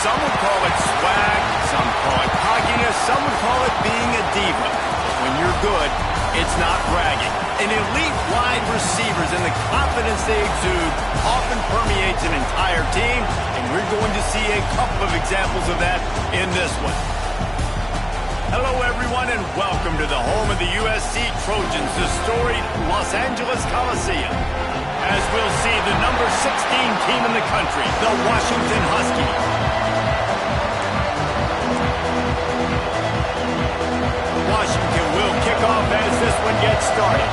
Some would call it swag, some call it cockiness, some would call it being a diva. But when you're good, it's not bragging. An elite wide receivers and the confidence they exude often permeates an entire team, and we're going to see a couple of examples of that in this one. Hello, everyone, and welcome to the home of the USC Trojans, the storied Los Angeles Coliseum. As we'll see, the number 16 team in the country, the Washington Huskies. Washington will kick off as this one gets started.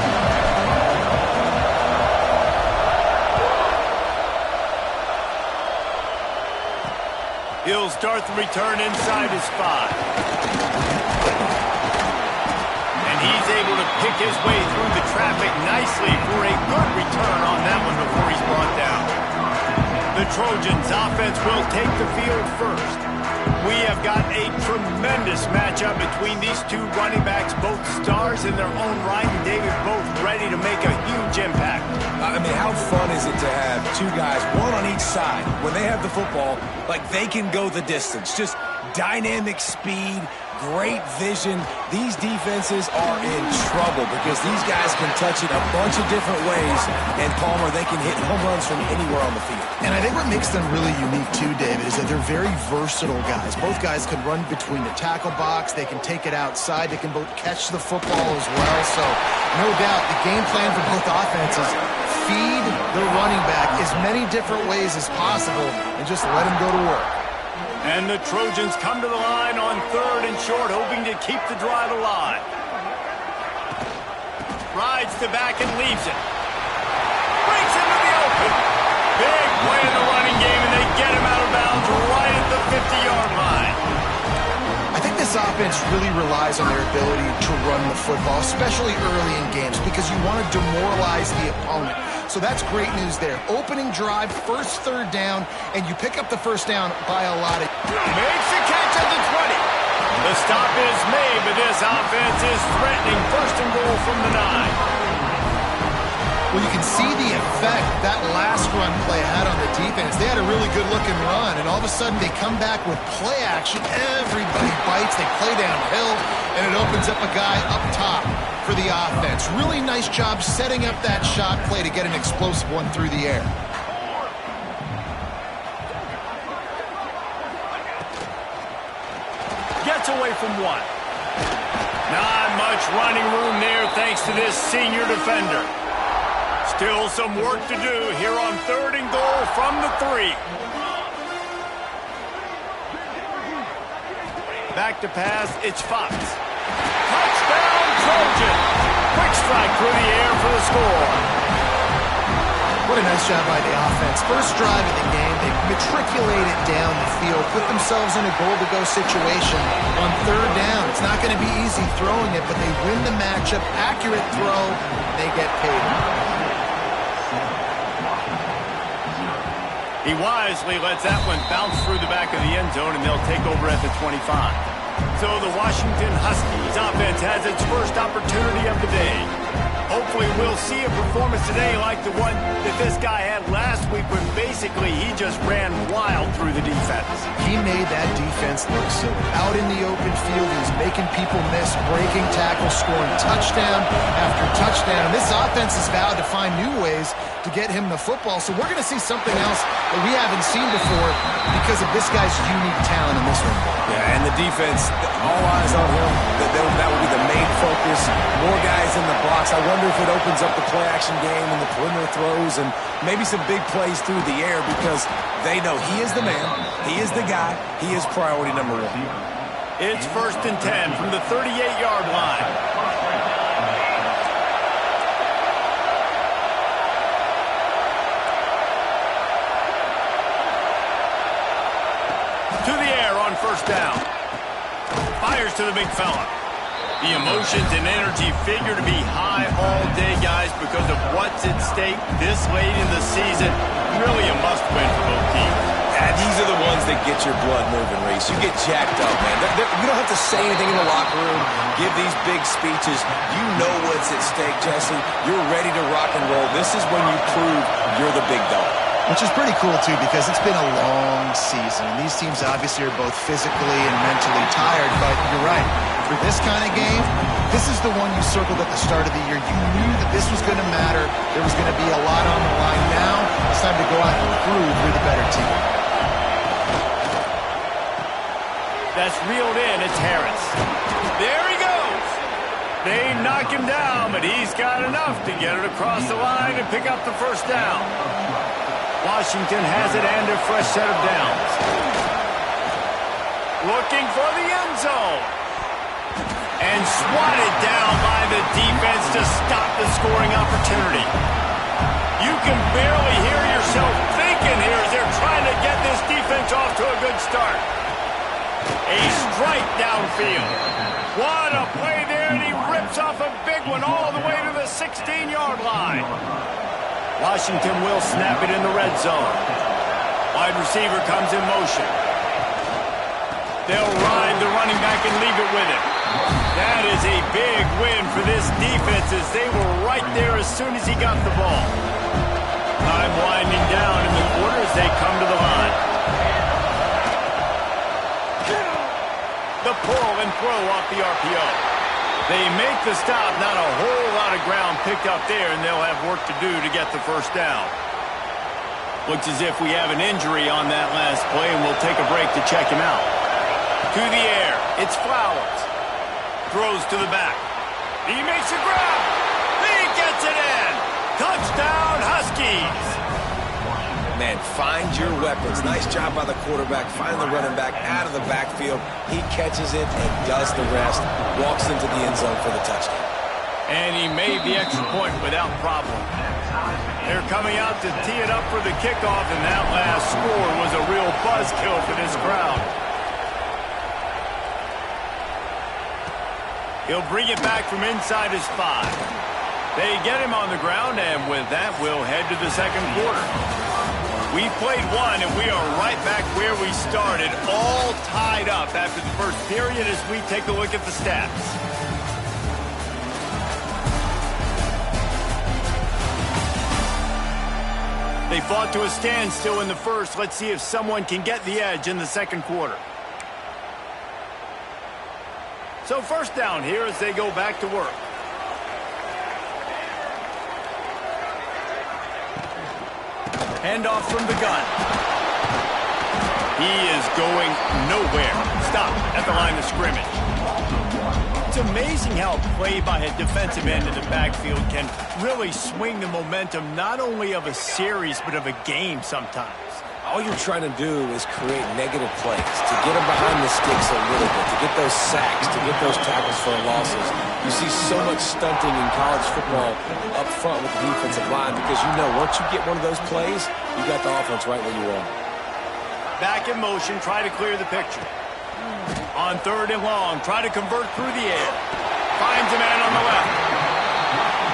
He'll start the return inside his 5. He's able to pick his way through the traffic nicely for a good return on that one before he's brought down. The Trojans offense will take the field first. We have got a tremendous matchup between these two running backs, both stars in their own right, and David, both ready to make a huge impact. I mean, how fun is it to have two guys, one on each side, when they have the football, like they can go the distance. Just dynamic speed, great vision. These defenses are in trouble because these guys can touch it a bunch of different ways, and Palmer, they can hit home runs from anywhere on the field. And I think what makes them really unique too, David, is that they're very versatile guys. Both guys can run between the tackle box, they can take it outside, they can both catch the football as well. So no doubt the game plan for both offenses, feed the running back as many different ways as possible and just let him go to work. And the Trojans come to the line on 3rd and short, hoping to keep the drive alive. Rides the back and leaves it. Breaks into the open. Big play in the running game, and they get him out of bounds right at the 50-yard line. I think this offense really relies on their ability to run the football, especially early in games, because you want to demoralize the opponent. So that's great news there. Opening drive, first 3rd down, and you pick up the first down by a lot. Makes the catch at the 20. The stop is made, but this offense is threatening 1st and goal from the 9. Well, you can see the effect that last run play had on the defense. They had a really good-looking run, and all of a sudden they come back with play action. Everybody bites. They play downhill, and it opens up a guy up top for the offense. Really nice job setting up that shot play to get an explosive one through the air. Gets away from 1. Not much running room there thanks to this senior defender. Still some work to do here on 3rd and goal from the 3. Back to pass, it's Fox. Touchdown, Trojan! Quick strike through the air for the score. What a nice job by the offense. First drive of the game, they matriculated down the field, put themselves in a goal-to-go situation on 3rd down. It's not going to be easy throwing it, but they win the matchup. Accurate throw, they get paid. He wisely lets that one bounce through the back of the end zone, and they'll take over at the 25. So the Washington Huskies offense has its first opportunity of the day. Hopefully we'll see a performance today like the one that this guy had last week when basically he just ran wild through the defense. He made that defense look silly. Out in the open field, he was making people miss, breaking tackles, scoring touchdown after touchdown. This offense has vowed to find new ways to get him the football. So we're going to see something else that we haven't seen before because of this guy's unique talent in this one. Yeah, and the defense, all eyes on him. That will be the main focus. More guys in the box. I wonder if it opens up the play-action game and the perimeter throws and maybe some big plays through the air because they know he is the man, he is the guy, he is priority number 1. It's 1st and 10 from the 38-yard line. To the air on 1st down. Fires to the big fella. The emotions and energy figure to be high all day, guys, because of what's at stake this late in the season. Really a must-win for both teams. Yeah, these are the ones that get your blood moving, Reese. You get jacked up, man. You don't have to say anything in the locker room, give these big speeches. You know what's at stake, Jesse. You're ready to rock and roll. This is when you prove you're the big dog. Which is pretty cool, too, because it's been a long season. And these teams obviously are both physically and mentally tired, but you're right. For this kind of game, this is the one you circled at the start of the year. You knew that this was going to matter. There was going to be a lot on the line. Now it's time to go out and prove you're the better team. That's reeled in. It's Harris. There he goes. They knock him down, but he's got enough to get it across the line and pick up the first down. Washington has it and a fresh set of downs. Looking for the end zone. And swatted down by the defense to stop the scoring opportunity. You can barely hear yourself thinking here as they're trying to get this defense off to a good start. A strike downfield. What a play there, and he rips off a big one all the way to the 16-yard line. Washington will snap it in the red zone. Wide receiver comes in motion. They'll ride the running back and leave it with him. That is a big win for this defense as they were right there as soon as he got the ball. Time winding down in the quarter as they come to the line. The pull and throw off the RPO. They make the stop, not a whole lot of ground picked up there, and they'll have work to do to get the first down. Looks as if we have an injury on that last play, and we'll take a break to check him out. To the air, it's Flowers. Throws to the back. He makes a grab. He gets it in. Touchdown, Huskies. Man, find your weapons. Nice job by the quarterback. Find the running back out of the backfield. He catches it and does the rest. Walks into the end zone for the touchdown. And he made the extra point without problem. They're coming out to tee it up for the kickoff, and that last score was a real buzzkill for this crowd. He'll bring it back from inside his 5. They get him on the ground, and with that, we'll head to the second quarter. We played one, and we are right back where we started, all tied up after the first period as we take a look at the stats. They fought to a standstill in the first. Let's see if someone can get the edge in the second quarter. So first down here as they go back to work. Handoff from the gun. He is going nowhere. Stop at the line of scrimmage. It's amazing how a play by a defensive end in the backfield can really swing the momentum not only of a series but of a game sometimes. All you're trying to do is create negative plays, to get them behind the sticks a little bit, to get those sacks, to get those tackles for losses. You see so much stunting in college football up front with the defensive line because you know once you get one of those plays, you got the offense right where you want. Back in motion, try to clear the picture. On third and long, try to convert through the air. Finds a man on the left.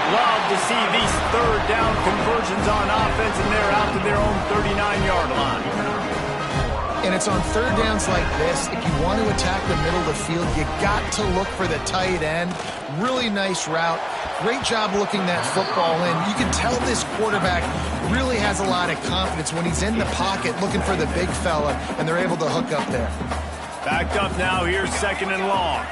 Love to see these third down conversions on offense, and they're out to their own 39-yard line. And it's on third downs like this, if you want to attack the middle of the field, you got to look for the tight end. Really nice route. Great job looking that football in. You can tell this quarterback really has a lot of confidence when he's in the pocket looking for the big fella, and they're able to hook up there. Backed up now, here's second and long.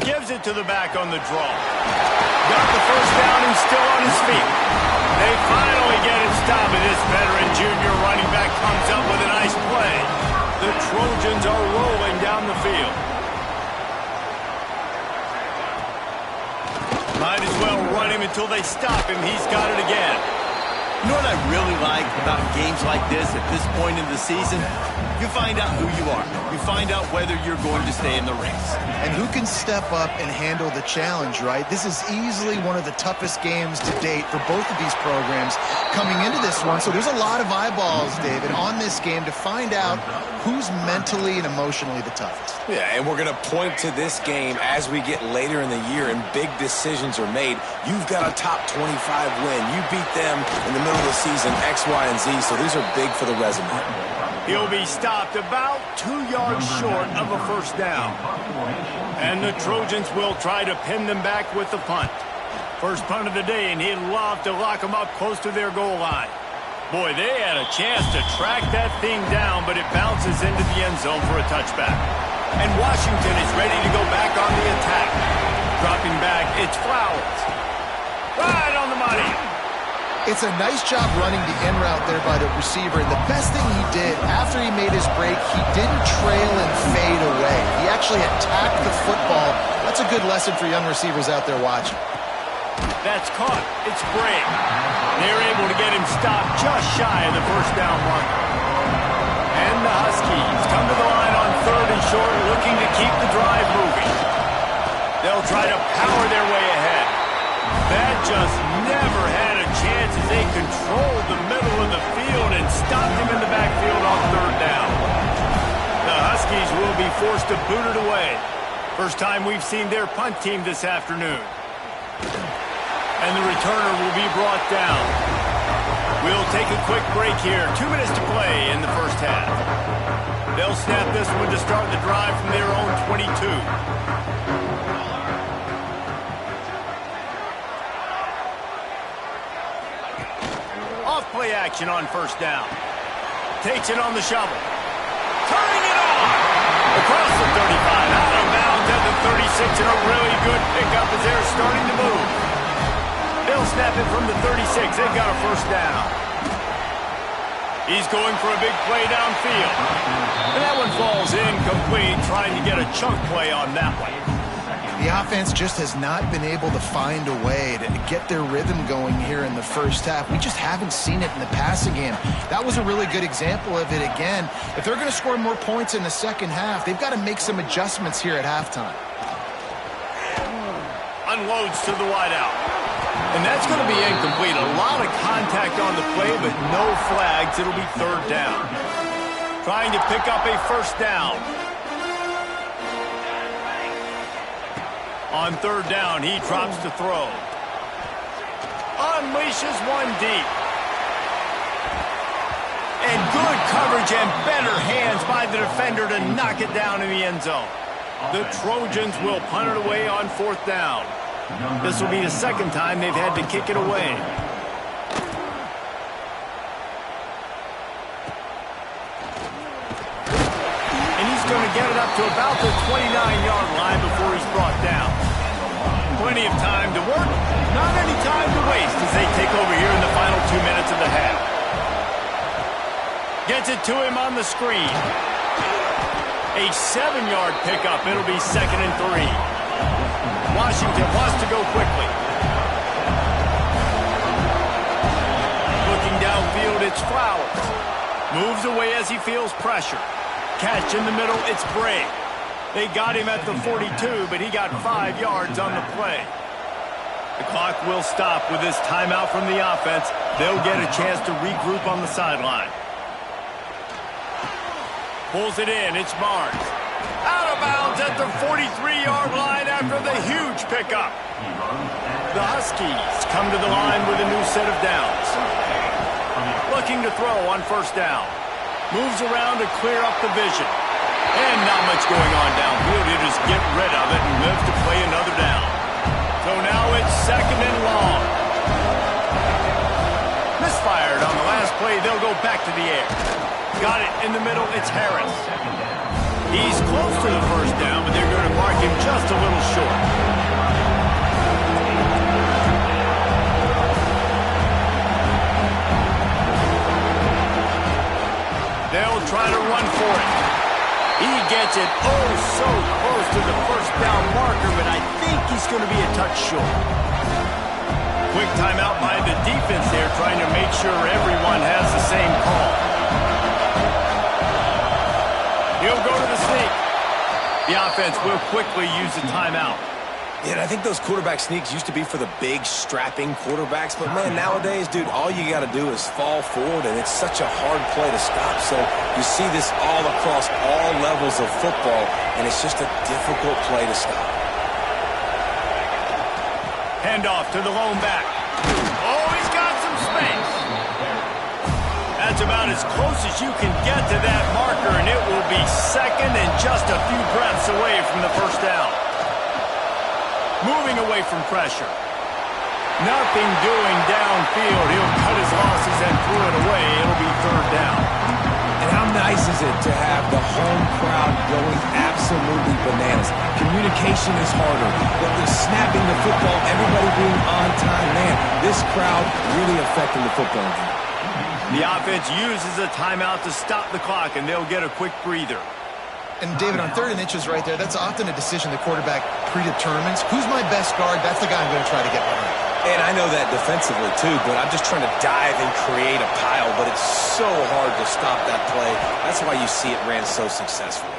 Gives it to the back on the draw. Got the first down and still on his feet. They finally get him stopped, and this veteran junior running back comes up with a nice play. The Trojans are rolling down the field. Might as well run him until they stop him. He's got it again. You know what I really like about games like this at this point in the season? You find out who you are. You find out whether you're going to stay in the race. And who can step up and handle the challenge, right? This is easily one of the toughest games to date for both of these programs coming into this one. So there's a lot of eyeballs, David, on this game to find out who's mentally and emotionally the toughest. Yeah, and we're going to point to this game as we get later in the year and big decisions are made. You've got a top 25 win. You beat them in the middle of the season, X, Y, and Z, so these are big for the resume. He'll be stopped about 2 yards short of a first down. And the Trojans will try to pin them back with the punt. First punt of the day, and he'd love to lock them up close to their goal line. Boy, they had a chance to track that thing down, but it bounces into the end zone for a touchback. And Washington is ready to go back on the attack. Dropping back, it's Flowers. Right on the money. It's a nice job running the in route there by the receiver. And the best thing he did after he made his break, he didn't trail and fade away. He actually attacked the football. That's a good lesson for young receivers out there watching. That's caught. It's Bray. They're able to get him stopped just shy of the first down marker. And the Huskies come to the line on 3rd and short, looking to keep the drive moving. They'll try to power their way ahead. That just never had a chance as they controlled the middle of the field and stopped him in the backfield on 3rd down. The Huskies will be forced to boot it away. First time we've seen their punt team this afternoon. And the returner will be brought down. We'll take a quick break here. 2 minutes to play in the first half. They'll snap this one to start the drive from their own 22. Off play action on first down. Takes it on the shovel. Turning it on. Across the 35. Out of bounds at the 36. And a really good pickup as they're starting to move. They'll snap it from the 36. They've got a first down. He's going for a big play downfield. And that one falls incomplete, trying to get a chunk play on that one. The offense just has not been able to find a way to get their rhythm going here in the first half. We just haven't seen it in the passing game. That was a really good example of it again. If they're going to score more points in the second half, they've got to make some adjustments here at halftime. Unloads to the wideout. And that's going to be incomplete. A lot of contact on the play, but no flags. It'll be 3rd down. Trying to pick up a first down. On 3rd down, he drops to throw. Unleashes one deep. And good coverage and better hands by the defender to knock it down in the end zone. The Trojans will punt it away on 4th down. This will be the second time they've had to kick it away. And he's going to get it up to about the 29-yard line before he's brought down. Plenty of time to work, not any time to waste as they take over here in the final 2 minutes of the half. Gets it to him on the screen. A 7-yard pickup. It'll be 2nd and 3. Washington wants to go quickly. Looking downfield, it's Flowers. Moves away as he feels pressure. Catch in the middle, it's Bray. They got him at the 42, but he got 5 yards on the play. The clock will stop with this timeout from the offense. They'll get a chance to regroup on the sideline. Pulls it in, it's Barnes. Out of bounds at the 43-yard line after the huge pickup. The Huskies come to the line with a new set of downs. Looking to throw on first down. Moves around to clear up the vision. And not much going on downfield. He'll just get rid of it and live to play another down. So now it's 2nd and long. Misfired on the last play. They'll go back to the air. Got it in the middle. It's Harris. He's close to the first down, but they're going to mark him just a little short. They'll try to run for it. He gets it oh so close to the first down marker, but I think he's going to be a touch short. Quick timeout by the defense there, trying to make sure everyone has the same call. He'll go to the sneak. The offense will quickly use the timeout. Yeah, and I think those quarterback sneaks used to be for the big, strapping quarterbacks. But, man, nowadays, dude, all you got to do is fall forward, and it's such a hard play to stop. So you see this all across all levels of football, and it's just a difficult play to stop. Handoff to the lone back. Oh, he's got some space. That's about as close as you can get to that marker, and it will be 2nd and just a few breaths away from the first down. Moving away from pressure. Nothing doing downfield. He'll cut his losses and throw it away. It'll be third down. And how nice is it to have the home crowd going absolutely bananas? Communication is harder. The snapping the football, everybody being on time. Man, this crowd really affecting the football game. The offense uses a timeout to stop the clock, and they'll get a quick breather. And, David, on 3rd and inches right there, that's often a decision the quarterback predetermines. Who's my best guard? That's the guy I'm going to try to get behind. And I know that defensively, too, but I'm just trying to dive and create a pile, but it's so hard to stop that play. That's why you see it ran so successfully.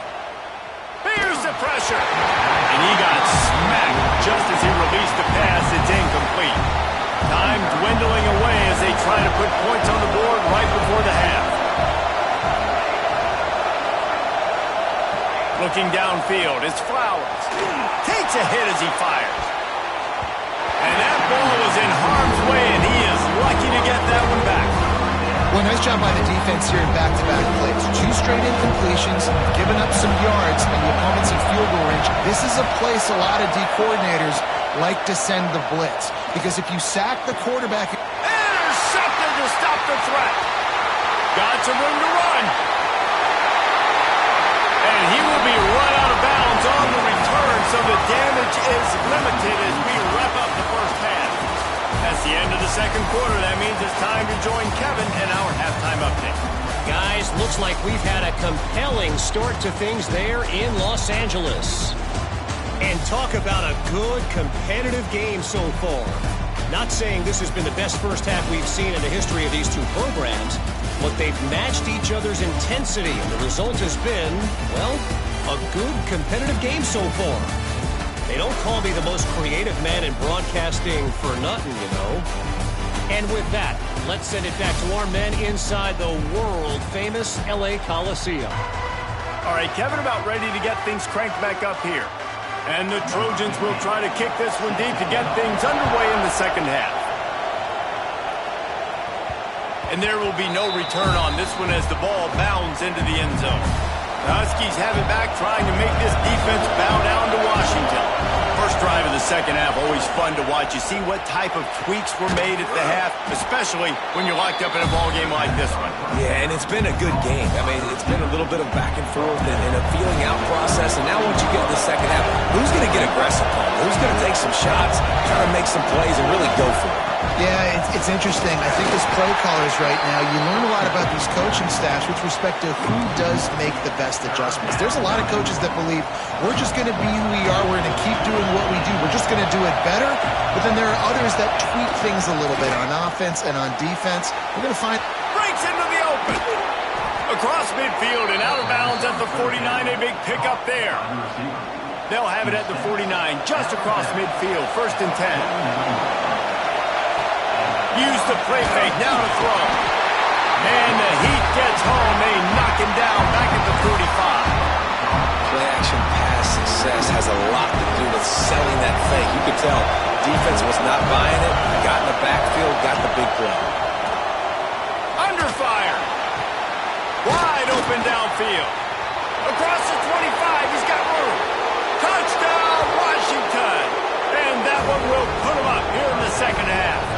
Here's the pressure. And he got smacked just as he released the pass. It's incomplete. Time dwindling away as they try to put points on the board right before the half. Looking downfield, it's Flowers. Takes a hit as he fires. And that ball was in harm's way, and he is lucky to get that one back. Well, nice job by the defense here in back-to-back plays. 2 straight incompletions, giving up some yards, and the opponent's in field goal range. This is a place a lot of D coordinators like to send the blitz, because if you sack the quarterback... Intercepted to stop the threat. Got some room to run. And he will be run out of bounds on the return, so the damage is limited as we wrap up the first half. That's the end of the second quarter. That means it's time to join Kevin in our halftime update. Guys, looks like we've had a compelling start to things there in Los Angeles. And talk about a good competitive game so far. Not saying this has been the best first half we've seen in the history of these two programs, but they've matched each other's intensity, and the result has been, well, a good competitive game so far. They don't call me the most creative man in broadcasting for nothing, you know. And with that, let's send it back to our men inside the world-famous LA Coliseum. All right, Kevin, about ready to get things cranked back up here. And the Trojans will try to kick this one deep to get things underway in the second half. And there will be no return on this one as the ball bounds into the end zone. The Huskies have it back, trying to make this defense bow down to Washington. First drive of the second half, always fun to watch. You see what type of tweaks were made at the half, especially when you're locked up in a ball game like this one. Yeah, and it's been a good game. I mean, it's been a little bit of back and forth and a feeling out process. And now once you get in the second half, who's going to get aggressive, Paul? Who's going to take some shots, try to make some plays, and really go for it? Yeah, it's interesting. I think as play callers right now, you learn a lot about these coaching staffs with respect to who does make the best adjustments. There's a lot of coaches that believe we're just going to be who we are. We're going to keep doing what we do. We're just going to do it better. But then there are others that tweak things a little bit on offense and on defense. We're going to find... Breaks into the open. Across midfield and out of bounds at the 49. A big pickup there. They'll have it at the 49, just across midfield. 1st and 10. Use the play fake, now to throw. And the Heat gets home. They knock him down back at the 45. Play-action pass success has a lot to do with selling that fake. You could tell defense was not buying it. Got in the backfield, got the big play. Under fire. Wide open downfield. Across the 25, he's got room. Touchdown, Washington. And that one will put him up here in the second half.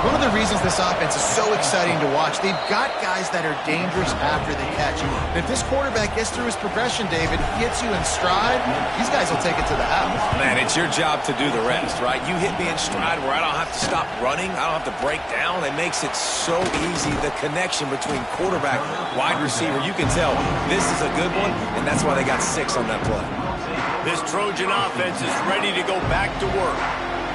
One of the reasons this offense is so exciting to watch, they've got guys that are dangerous after the catch. And if this quarterback gets through his progression, David, gets you in stride, these guys will take it to the house. Man, it's your job to do the rest, right? You hit me in stride where I don't have to stop running. I don't have to break down. It makes it so easy. The connection between quarterback, wide receiver, you can tell this is a good one, and that's why they got 6 on that play. This Trojan offense is ready to go back to work.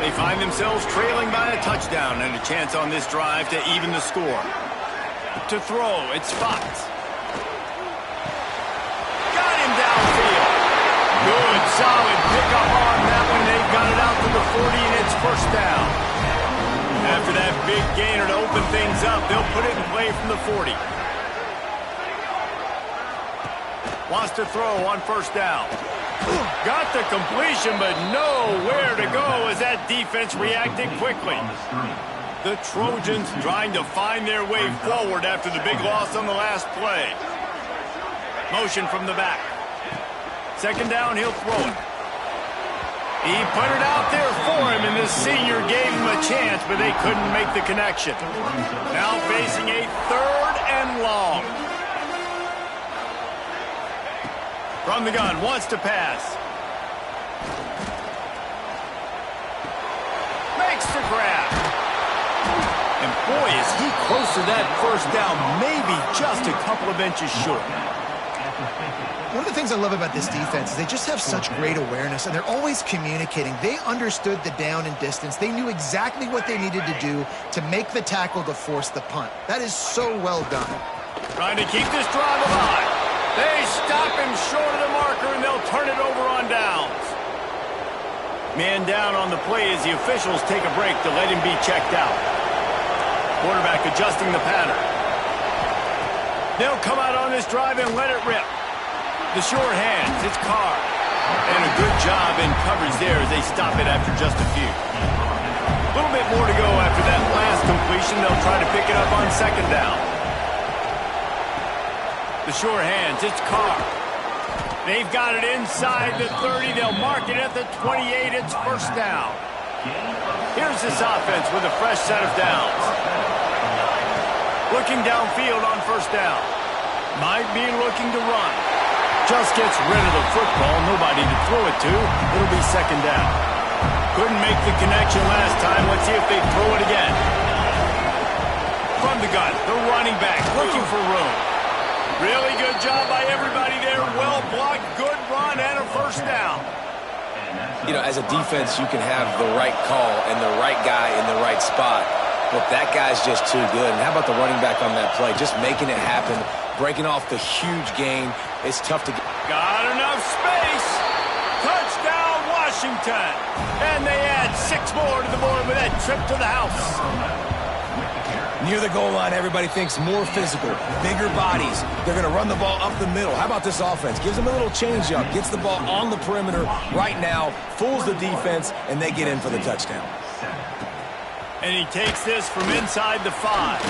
They find themselves trailing by a touchdown and a chance on this drive to even the score. To throw, it's Fox. Got him downfield. Good, solid pickup on that one. They've got it out to the 40, and it's 1st down. After that big gainer to open things up, they'll put it in play from the 40. Wants to throw on 1st down. Got the completion, but nowhere to go as that defense reacted quickly. The Trojans trying to find their way forward after the big loss on the last play. Motion from the back. 2nd down, he'll throw it. He put it out there for him, and this senior gave him a chance, but they couldn't make the connection. Now facing a 3rd and long. From the gun, wants to pass. Makes the grab. And boy, is he close to that first down, maybe just a couple of inches short. One of the things I love about this defense is they just have such great awareness, and they're always communicating. They understood the down and distance. They knew exactly what they needed to do to make the tackle to force the punt. That is so well done. Trying to keep this drive alive. They stop him short of the marker, and they'll turn it over on downs. Man down on the play as the officials take a break to let him be checked out. Quarterback adjusting the pattern. They'll come out on this drive and let it rip. The short hands, it's Carr. And a good job in coverage there as they stop it after just a few. A little bit more to go after that last completion. They'll try to pick it up on 2nd down. The short hands, it's Carr. They've got it inside the 30. They'll mark it at the 28. It's 1st down. Here's this offense with a fresh set of downs. Looking downfield on 1st down. Might be looking to run. Just gets rid of the football. Nobody to throw it to. It'll be 2nd down. Couldn't make the connection last time. Let's see if they throw it again. From the gun, the running back looking for room. Really good job by everybody there. Well blocked, good run, and a 1st down. You know, as a defense, you can have the right call and the right guy in the right spot. But that guy's just too good. And how about the running back on that play? Just making it happen, breaking off the huge gain. It's tough to get. Got enough space. Touchdown, Washington. And they add 6 more to the board with that trip to the house. Near the goal line, everybody thinks more physical, bigger bodies. They're going to run the ball up the middle. How about this offense? Gives them a little change-up, gets the ball on the perimeter right now, fools the defense, and they get in for the touchdown. And he takes this from inside the 5.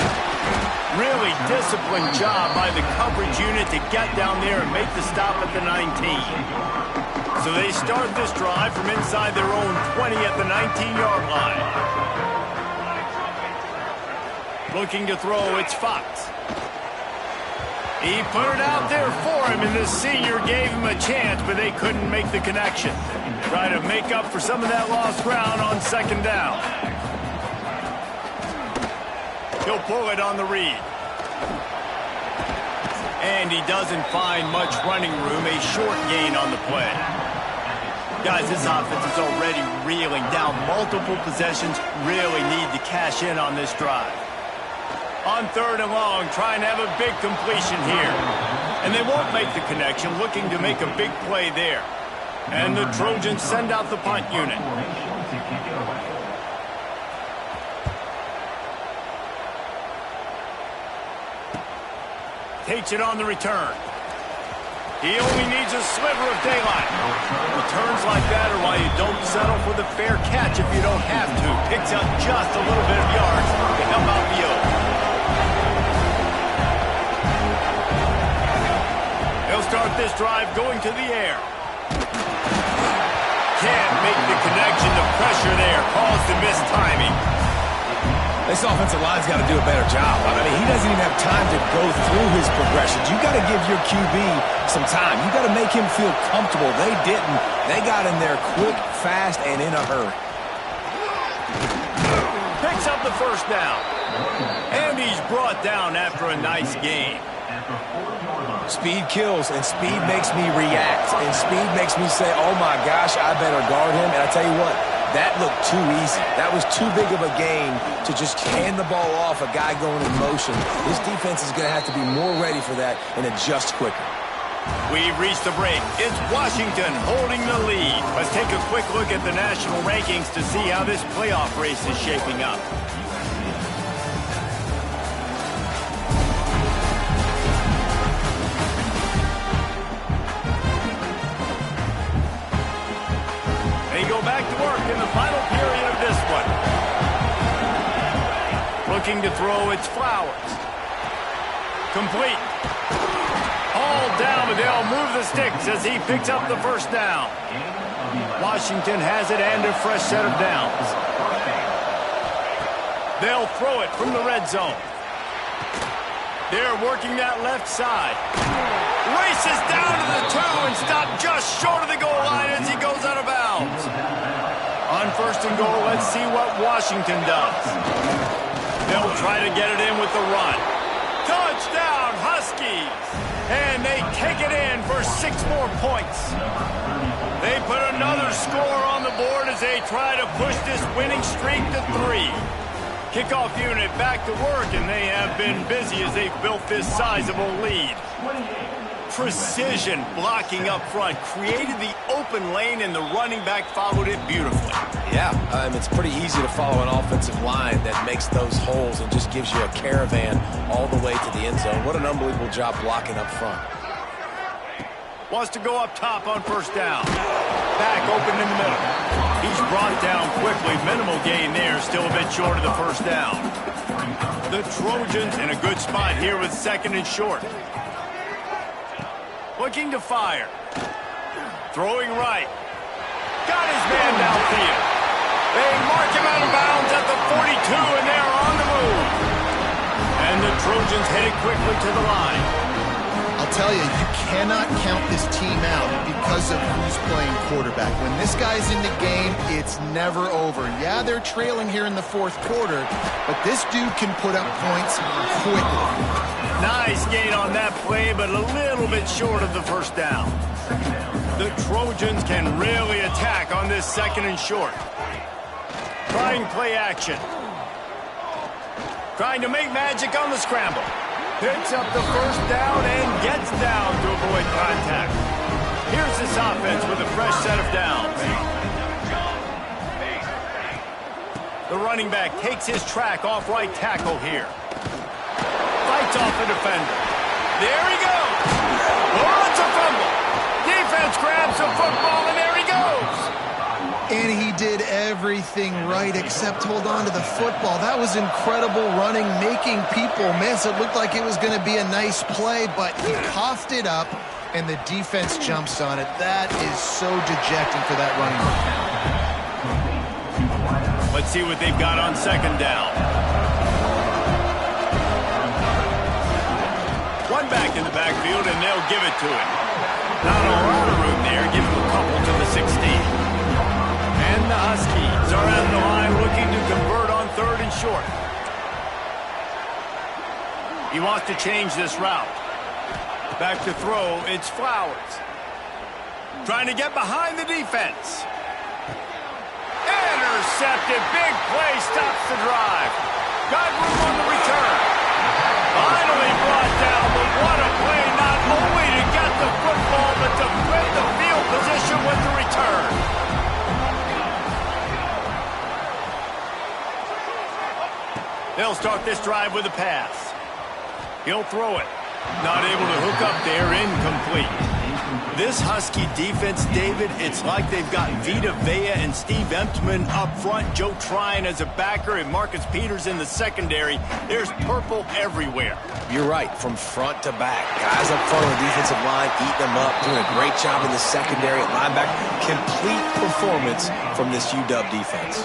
Really disciplined job by the coverage unit to get down there and make the stop at the 19. So they start this drive from inside their own 20 at the 19-yard line. Looking to throw, it's Fox. He put it out there for him, and the senior gave him a chance, but they couldn't make the connection. Try to make up for some of that lost ground on 2nd down. He'll pull it on the read. And he doesn't find much running room, a short gain on the play. Guys, this offense is already reeling down multiple possessions, really need to cash in on this drive. On 3rd and long, trying to have a big completion here. And they won't make the connection, looking to make a big play there. And the Trojans send out the punt unit. Takes it on the return. He only needs a sliver of daylight. Returns like that are why you don't settle for the fair catch if you don't have to. Picks up just a little bit of yards to help out the Oaks. He'll start this drive going to the air. Can't make the connection. The pressure there caused the missed timing. This offensive line's got to do a better job. I mean, he doesn't even have time to go through his progressions. You got to give your QB some time. You got to make him feel comfortable. They didn't. They got in there quick, fast, and in a hurry. Picks up the 1st down. And he's brought down after a nice game. Speed kills, and speed makes me react. And speed makes me say, oh my gosh, I better guard him. And I tell you what, that looked too easy. That was too big of a game to just hand the ball off a guy going in motion. This defense is going to have to be more ready for that and adjust quicker. We've reached the break. It's Washington holding the lead. Let's take a quick look at the national rankings to see how this playoff race is shaping up. They go back to work in the final period of this one. Looking to throw, it's Flowers. Complete. All down, but they'll move the sticks as he picks up the first down. Washington has it and a fresh set of downs. They'll throw it from the red zone. They're working that left side. Races down to the 2 and stopped just short of the goal line as he goes out of bounds. On first and goal, let's see what Washington does. They'll try to get it in with the run. Touchdown, Huskies! And they take it in for 6 more points. They put another score on the board as they try to push this winning streak to 3. Kickoff unit back to work, and they have been busy as they've built this sizable lead. Precision blocking up front created the open lane, and the running back followed it beautifully. Yeah, it's pretty easy to follow an offensive line that makes those holes and just gives you a caravan all the way to the end zone. What an unbelievable job blocking up front. Wants to go up top on first down. Back open in the middle. He's brought down quickly. Minimal gain there, still a bit short of the first down. The Trojans in a good spot here with second and short. Looking to fire. Throwing right. Got his man downfield. They mark him out of bounds at the 42, and they're on the move. And the Trojans headed quickly to the line. I'll tell you, you cannot count this team out because of who's playing quarterback. When this guy's in the game, it's never over. Yeah, they're trailing here in the fourth quarter, but this dude can put up points quickly. Nice gain on that play, but a little bit short of the first down. The Trojans can really attack on this second and short. Trying play action. Trying to make magic on the scramble. Picks up the first down and gets down to avoid contact. Here's this offense with a fresh set of downs. The running back takes his track off right tackle here. Fights off a defender. There he goes. Oh, it's a fumble. Defense grabs the football, and there he goes. And he did everything right except hold on to the football. That was incredible running, making people miss. It looked like it was going to be a nice play, but he coughed it up, and the defense jumps on it. That is so dejecting for that running back. Let's see what they've got on second down. One back in the backfield, and they'll give it to him. Not a lot of room there. Give him a couple to the 16. And the Huskies are at the line looking to convert on third and short. He wants to change this route. Back to throw, it's Flowers. Trying to get behind the defense. Intercepted, big play, stops the drive. Got room on the return. Finally brought down, but what a play, not only to get the football, but to flip the field position with the return. They'll start this drive with a pass. He'll throw it. Not able to hook up there, incomplete. This Husky defense, David, it's like they've got Vita Vea and Steve Emptman up front, Joe Tryon as a backer, and Marcus Peters in the secondary. There's purple everywhere. You're right, from front to back. Guys up front on the defensive line, eating them up, doing a great job in the secondary at linebacker. Complete performance from this UW defense.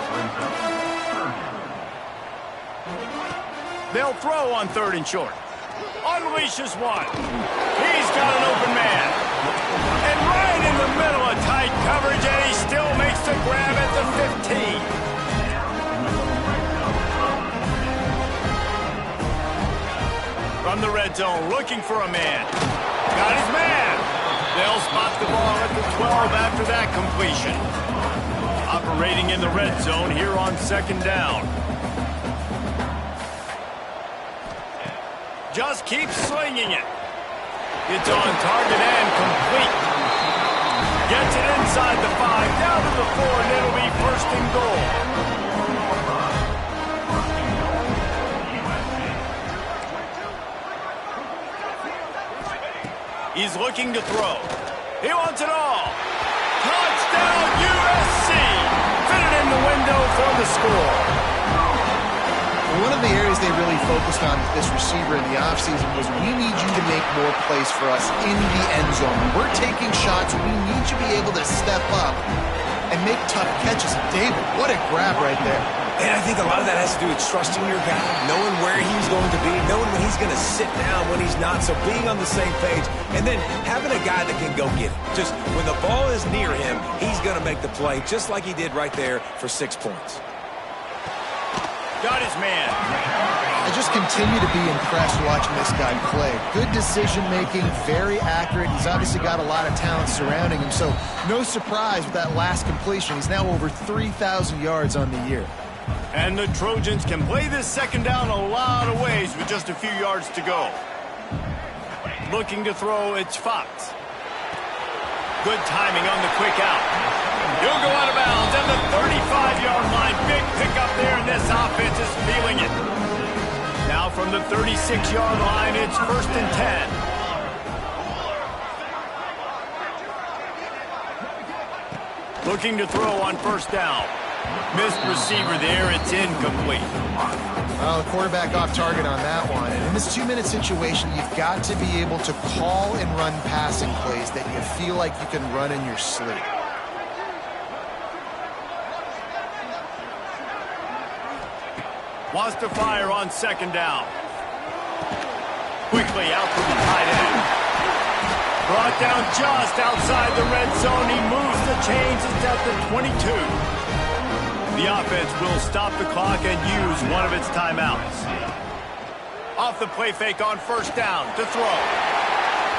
They'll throw on third and short. Unleashes one. He's got an open man. And right in the middle of tight coverage, and he still makes the grab at the 15. From the red zone, looking for a man. Got his man. They'll spot the ball at the 12 after that completion. Operating in the red zone here on second down. Just keeps slinging it. It's on target and complete. Gets it inside the 5, down to the 4, and it'll be first and goal. He's looking to throw. He wants it all. Touchdown, USC. Fit it in the window for the score. Well, one of the areas they really focused on with this receiver in the offseason was we need you to make more plays for us in the end zone. When we're taking shots, we need you to be able to step up and make tough catches. David, what a grab right there. And I think a lot of that has to do with trusting your guy, knowing where he's going to be, knowing when he's going to sit down, when he's not, so being on the same page, and then having a guy that can go get it. Just when the ball is near him, he's going to make the play, just like he did right there for 6 points. Got his man. I just continue to be impressed watching this guy play. Good decision-making, very accurate. He's obviously got a lot of talent surrounding him, so no surprise with that last completion. He's now over 3,000 yards on the year. And the Trojans can play this second down a lot of ways with just a few yards to go. Looking to throw, it's Fox. Good timing on the quick out. He'll go out of bounds at the 35-yard line. Big pickup there, and this offense is feeling it. Now from the 36-yard line, it's 1st and 10. Looking to throw on 1st down. Missed receiver there, it's incomplete. Well, the quarterback off target on that one. And in this 2-minute situation, you've got to be able to call and run passing plays that you feel like you can run in your sleep. Wants to fire on 2nd down. Quickly out to the tight end. Brought down just outside the red zone. He moves the chains. It's at the 22. The offense will stop the clock and use one of its timeouts. Off the play fake on 1st down to throw.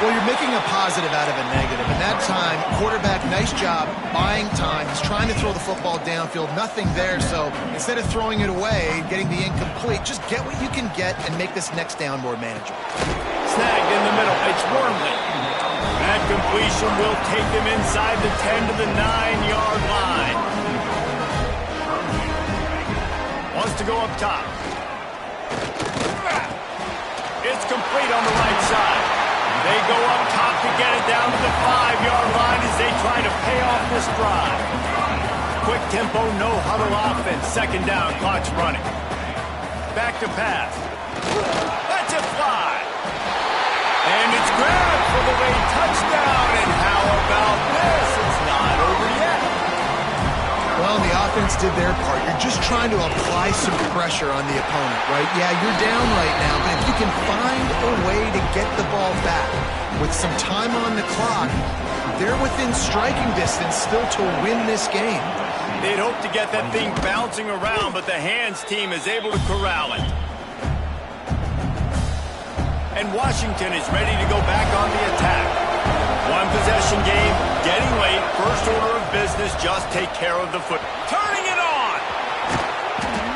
Well, you're making a positive out of a negative. And that time, quarterback, nice job buying time. He's trying to throw the football downfield. Nothing there. So instead of throwing it away, getting the incomplete, just get what you can get and make this next down more manageable. Snagged in the middle. It's Wormley. That completion will take him inside the 10 to the 9-yard line. Wants to go up top. It's complete on the right side. They go up top to get it down to the 5-yard line as they try to pay off this drive. Quick tempo, no huddle offense. 2nd down, clock's running. Back to pass. That's a fly. And it's grabbed for the late touchdown. And how about this? It's not over yet. Well, the offense did their part. You're just trying to apply some pressure on the opponent, right? Yeah, you're down right now, but if you can find a way to get the ball back with some time on the clock, they're within striking distance still to win this game. They'd hope to get that thing bouncing around, but the hands team is able to corral it. And Washington is ready to go back on the attack. One possession game, getting late. First order of business, just take care of the foot. Turning it on!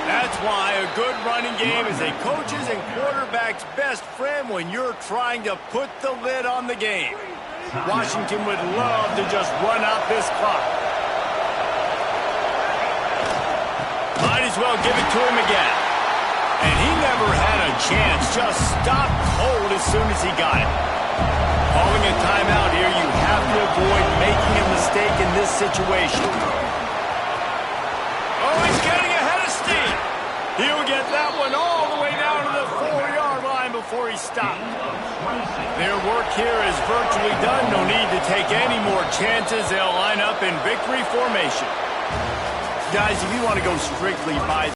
That's why a good running game is a coach's and quarterback's best friend when you're trying to put the lid on the game. Washington would love to just run out this clock. Might as well give it to him again. And he never had a chance, just stopped cold as soon as he got it. Calling a timeout here, you have to avoid making a mistake in this situation. Oh, he's getting ahead of steam. He'll get that one all the way down to the 4-yard line before he stopped. Their work here is virtually done. No need to take any more chances. They'll line up in victory formation. Guys, if you want to go strictly by